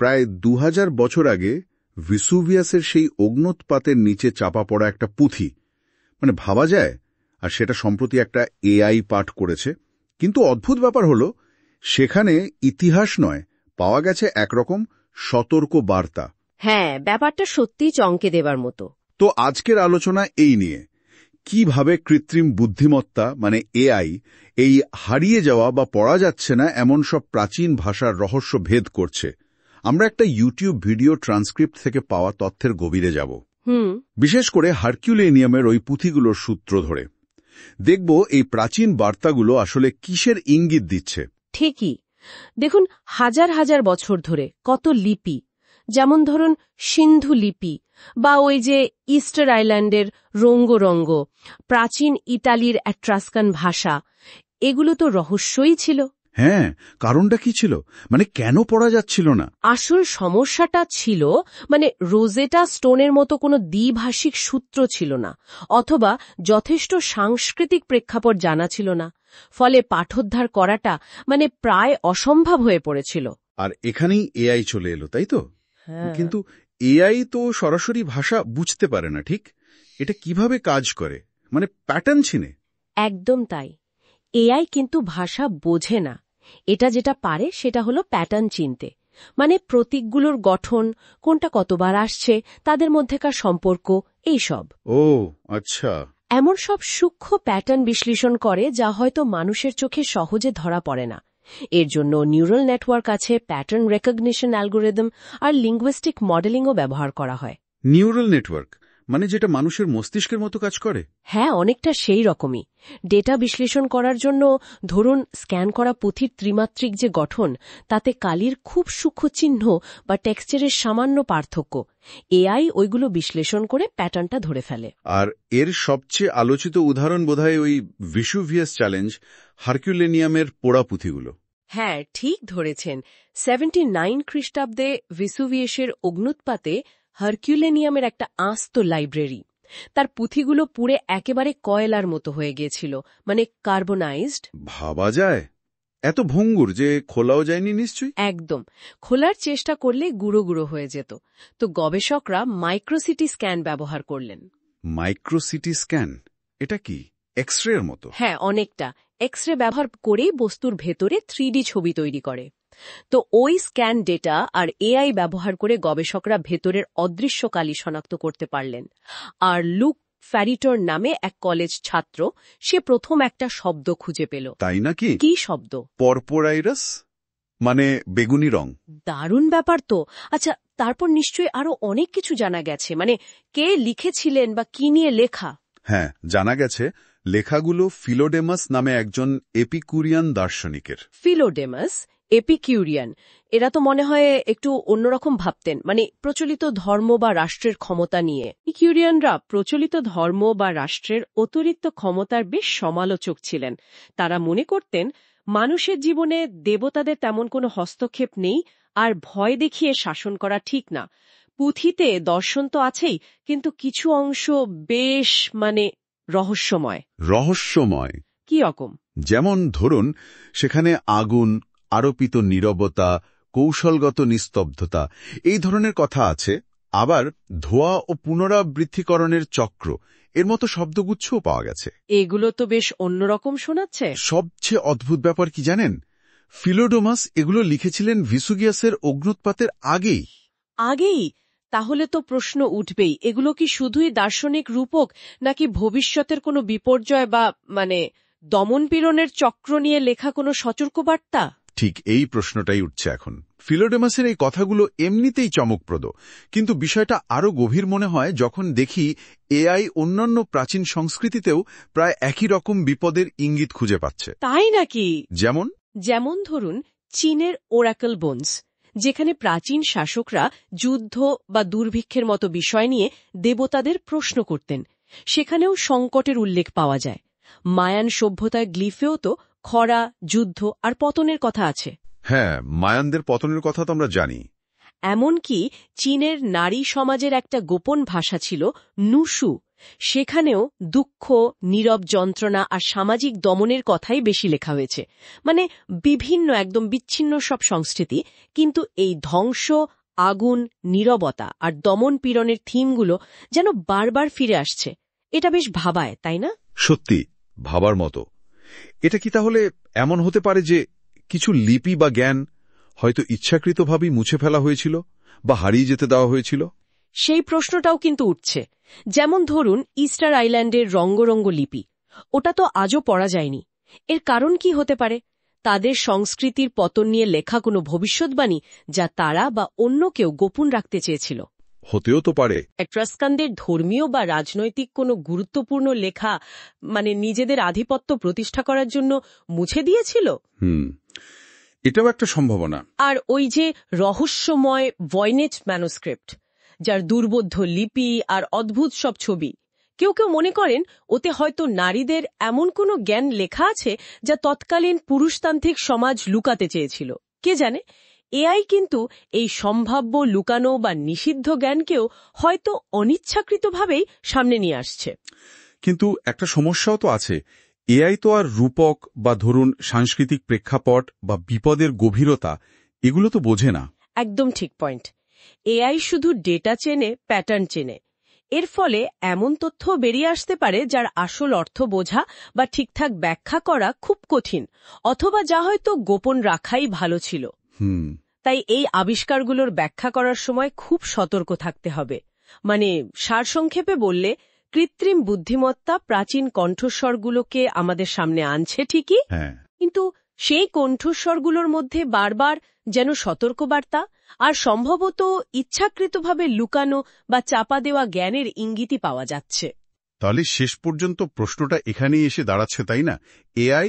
প্রায় 2000 বছর আগে ভিসুভিয়াসের সেই অগ্ন্যুৎপাতের নিচে চাপা পড়া একটা পুঁথি, মানে ভাবা যায়, আর সেটা সম্প্রতি একটা এআই পাঠ করেছে। কিন্তু অদ্ভুত ব্যাপার হলো, সেখানে ইতিহাস নয়, পাওয়া গেছে একরকম সতর্ক বার্তা। হ্যাঁ, ব্যাপারটা সত্যিই চমকে দেবার মতো। তো আজকের আলোচনা এই নিয়ে, কিভাবে কৃত্রিম বুদ্ধিমত্তা মানে এআই এই হারিয়ে যাওয়া বা পড়া যাচ্ছে না এমন সব প্রাচীন ভাষার রহস্য ভেদ করছে। আমরা একটা ইউটিউব ভিডিও ট্রান্সক্রিপ্ট থেকে পাওয়া তথ্যের গভীরে যাব, বিশেষ করে হারকিউলেনিয়ামের ওই পুঁথিগুলোর সূত্র ধরে দেখব এই প্রাচীন বার্তাগুলো আসলে কিসের ইঙ্গিত দিচ্ছে। ঠিকই। দেখুন, হাজার হাজার বছর ধরে কত লিপি, যেমন ধরুন সিন্ধু লিপি বা ওই যে ইস্টার আইল্যান্ডের রঙ্গ, প্রাচীন ইতালির এট্রাস্কান ভাষা, এগুলো তো রহস্যই ছিল। হ্যাঁ, কারণটা কি ছিল? মানে কেন পড়া যাচ্ছিল না? আসল সমস্যাটা ছিল মানে রোজেটা স্টোনের মতো কোনো দ্বিভাষিক সূত্র ছিল না, অথবা যথেষ্ট সাংস্কৃতিক প্রেক্ষাপট জানা ছিল না। ফলে পাঠোদ্ধার করাটা মানে প্রায় অসম্ভব হয়ে পড়েছিল। আর এখানেই এআই চলে এলো, তাই তো? কিন্তু এআই তো সরাসরি ভাষা বুঝতে পারে না, ঠিক? এটা কিভাবে কাজ করে? মানে প্যাটার্ন চিনে? একদম তাই। এআই কিন্তু ভাষা বোঝে না। এটা যেটা পারে সেটা হলো প্যাটার্ন চিনতে, মানে প্রতীকগুলোর গঠন, কোনটা কতবার আসছে, তাদের মধ্যেকার সম্পর্ক, এইসব। ও আচ্ছা। এমন সব সূক্ষ্ম প্যাটার্ন বিশ্লেষণ করে যা হয়তো মানুষের চোখে সহজে ধরা পড়ে না। এর জন্য নিউরাল নেটওয়ার্ক আছে, প্যাটার্ন রেকগনিশন অ্যালগোরিদম আর লিঙ্গুইস্টিক মডেলিংও ব্যবহার করা হয়। নিউরাল নেটওয়ার্ক মানে যেটা মানুষের মস্তিষ্কের মতো কাজ করে? হ্যাঁ, অনেকটা সেই রকমই। ডেটা বিশ্লেষণ করার জন্য ধরুন স্ক্যান করা পুঁথির ত্রিমাত্রিক যে গঠন, তাতে কালির খুব সূক্ষ্ম চিহ্ন বা টেক্সচারের সামান্য পার্থক্য, এআই ওইগুলো বিশ্লেষণ করে প্যাটার্নটা ধরে ফেলে। আর এর সবচেয়ে আলোচিত উদাহরণ বোধহয় ওই ভিসুভিয়াস চ্যালেঞ্জ, হারকিউলেনিয়ামের পোড়া পুঁথিগুলো। হ্যাঁ, ঠিক ধরেছেন। 79 খ্রিস্টাব্দে ভিসুভিয়াসের অগ্ন্যুৎপাতে হারকিউলেনিয়ামের একটা আস্ত লাইব্রেরি, তার পুঁথিগুলো পুড়ে একেবারে কয়লার মতো হয়ে গিয়েছিল, মানে কার্বনাইজড। ভাবা যায়, এত ভঙ্গুর যে খোলাও যায়নি নিশ্চয়ই? একদম। খোলার চেষ্টা করলে গুঁড়ো গুঁড়ো হয়ে যেত। তো গবেষকরা মাইক্রোসিটি স্ক্যান ব্যবহার করলেন। মাইক্রোসিটি স্ক্যান? এটা কি এক্স রে এর মতো? হ্যাঁ, অনেকটা। এক্স রে ব্যবহার করেই বস্তুর ভেতরে 3D ছবি তৈরি করে। তো ওই স্ক্যান ডেটা আর এআই ব্যবহার করে গবেষকরা ভেতরের অদৃশ্য কালি শনাক্ত করতে পারলেন। আর লুক ফ্যারিটর নামে এক কলেজ ছাত্র, সে প্রথম একটা শব্দ খুঁজে পেল। তাই নাকি? কি শব্দ? পরপোরাইরাস, মানে বেগুনি রং। দারুণ ব্যাপার তো। আচ্ছা, তারপর নিশ্চয়ই আরো অনেক কিছু জানা গেছে, মানে কে লিখেছিলেন বা কি নিয়ে লেখা। হ্যাঁ, জানা গেছে লেখাগুলো ফিলোডেমাস নামে একজন এপিকুরিয়ান দার্শনিকের। ফিলোডেমাস, এপিকিউরিয়ান, এরা তো মনে হয় একটু অন্যরকম ভাবতেন, মানে প্রচলিত ধর্ম বা রাষ্ট্রের ক্ষমতা নিয়ে। এপিকিউরিয়ানরা প্রচলিত ধর্ম বা রাষ্ট্রের অতিরিক্ত ক্ষমতার বেশ সমালোচক ছিলেন। তারা মনে করতেন মানুষের জীবনে দেবতাদের তেমন কোনো হস্তক্ষেপ নেই, আর ভয় দেখিয়ে শাসন করা ঠিক না। পুঁথিতে দর্শন তো আছেই, কিন্তু কিছু অংশ বেশ মানে রহস্যময়। রহস্যময়? কি রকম? যেমন ধরুন, সেখানে আগুন, আরোপিত নীরবতা, কৌশলগত নিস্তব্ধতা, এই ধরনের কথা আছে। আবার ধোঁয়া ও পুনরাবৃত্তিকরণের চক্র, এর মতো শব্দগুচ্ছও পাওয়া গেছে। এগুলো তো বেশ অন্যরকম শোনাচ্ছে। সবচেয়ে অদ্ভুত ব্যাপার কি জানেন? ফিলোডোমাস এগুলো লিখেছিলেন ভিসুভিয়াসের অগ্ন্যুৎপাতের আগেই। আগেই? তাহলে তো প্রশ্ন উঠবেই, এগুলো কি শুধুই দার্শনিক রূপক, নাকি ভবিষ্যতের কোনো বিপর্যয় বা মানে দমনপীড়নের চক্র নিয়ে লেখা কোনো সতর্কবার্তা? ঠিক এই প্রশ্নটাই উঠছে এখন। ফিলোডেমাসের এই কথাগুলো এমনিতেই চমকপ্রদ, কিন্তু বিষয়টা আরো গভীর মনে হয় যখন দেখি এআই অন্যান্য প্রাচীন সংস্কৃতিতেও প্রায় একই রকম বিপদের ইঙ্গিত খুঁজে পাচ্ছে। তাই নাকি? যেমন ধরুন চীনের ওরাকল বোনস, যেখানে প্রাচীন শাসকরা যুদ্ধ বা দুর্ভিক্ষের মতো বিষয় নিয়ে দেবতাদের প্রশ্ন করতেন, সেখানেও সংকটের উল্লেখ পাওয়া যায়। মায়ান সভ্যতার গ্লিফেও তো খরা, যুদ্ধ আর পতনের কথা আছে। হ্যাঁ, মায়ানদের পতনের কথা তো আমরা জানি। এমনকি চীনের নারী সমাজের একটা গোপন ভাষা ছিল নুশু, সেখানেও দুঃখ, নীরব যন্ত্রণা আর সামাজিক দমনের কথাই বেশি লেখা হয়েছে। মানে বিভিন্ন একদম বিচ্ছিন্ন সব সংস্কৃতি, কিন্তু এই ধ্বংস, আগুন, নীরবতা আর দমন পীড়নের থিমগুলো যেন বারবার ফিরে আসছে। এটা বেশ ভাবায়, তাই না? সত্যি ভাবার মতো। এটা কি তাহলে এমন হতে পারে যে কিছু লিপি বা জ্ঞান হয়তো ইচ্ছাকৃতভাবেই মুছে ফেলা হয়েছিল বা হারিয়ে যেতে দেওয়া হয়েছিল? সেই প্রশ্নটাও কিন্তু উঠছে। যেমন ধরুন ইস্টার আইল্যান্ডের রঙ্গরঙ্গ লিপি, ওটা তো আজও পড়া যায়নি। এর কারণ কি হতে পারে? তাদের সংস্কৃতির পতন নিয়ে লেখা কোনো ভবিষ্যৎবাণী যা তারা বা অন্য কেউ গোপন রাখতে চেয়েছিল? হতেও তো পারে। এট্রাস্কানদের ধর্মীয় বা রাজনৈতিক কোনো গুরুত্বপূর্ণ লেখা নিজেদের আধিপত্য প্রতিষ্ঠা করার জন্য মুছে দিয়েছিল। এটাও একটা সম্ভাবনা। আর ওই যে রহস্যময় ভয়েনেচ ম্যানুস্ক্রিপ্ট, যার দুর্বোধ্য লিপি আর অদ্ভুত সব ছবি, কেউ কেউ মনে করেন ওতে হয়তো নারীদের এমন কোনো জ্ঞান লেখা আছে যা তৎকালীন পুরুষতান্ত্রিক সমাজ লুকাতে চেয়েছিল। কে জানে, এআই কিন্তু এই সম্ভাব্য লুকানো বা নিষিদ্ধ জ্ঞানকেও হয়তো অনিচ্ছাকৃতভাবেই সামনে নিয়ে আসছে। কিন্তু একটা সমস্যাও তো আছে। এআই তো আর রূপক বা ধরুন সাংস্কৃতিক প্রেক্ষাপট বা বিপদের গভীরতা এগুলো তো বোঝে না। একদম ঠিক পয়েন্ট। এআই শুধু ডেটা চেনে, প্যাটার্ন চেনে। এর ফলে এমন তথ্য বেরিয়ে আসতে পারে যার আসল অর্থ বোঝা বা ঠিকঠাক ব্যাখ্যা করা খুব কঠিন, অথবা যা হয়তো গোপন রাখাই ভালো ছিল। তাই এই আবিষ্কারগুলোর ব্যাখ্যা করার সময় খুব সতর্ক থাকতে হবে। সারসংক্ষেপে বললে, কৃত্রিম বুদ্ধিমত্তা প্রাচীন কণ্ঠস্বরগুলোকে আমাদের সামনে আনছে ঠিকই, কিন্তু সেই কণ্ঠস্বরগুলোর মধ্যে বারবার যেন সতর্কবার্তা আর সম্ভবত ইচ্ছাকৃতভাবে লুকানো বা চাপা দেওয়া জ্ঞানের ইঙ্গিতই পাওয়া যাচ্ছে। তাহলে শেষ পর্যন্ত প্রশ্নটা এখানেই এসে দাঁড়াচ্ছে, তাই না? এআই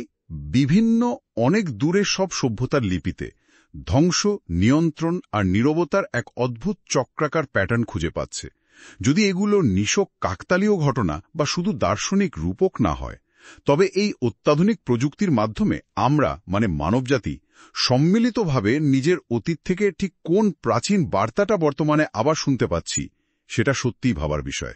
বিভিন্ন অনেক দূরের সব সভ্যতার লিপিতে ধ্বংস, নিয়ন্ত্রণ আর নীরবতার এক অদ্ভুত চক্রাকার প্যাটার্ন খুঁজে পাচ্ছে। যদি এগুলো নিছক কাকতালীয় ঘটনা বা শুধু দার্শনিক রূপক না হয়, তবে এই অত্যাধুনিক প্রযুক্তির মাধ্যমে আমরা মানবজাতি সম্মিলিতভাবে নিজের অতীত থেকে ঠিক কোন প্রাচীন বার্তাটা বর্তমানে আবার শুনতে পাচ্ছি, সেটা সত্যিই ভাবার বিষয়।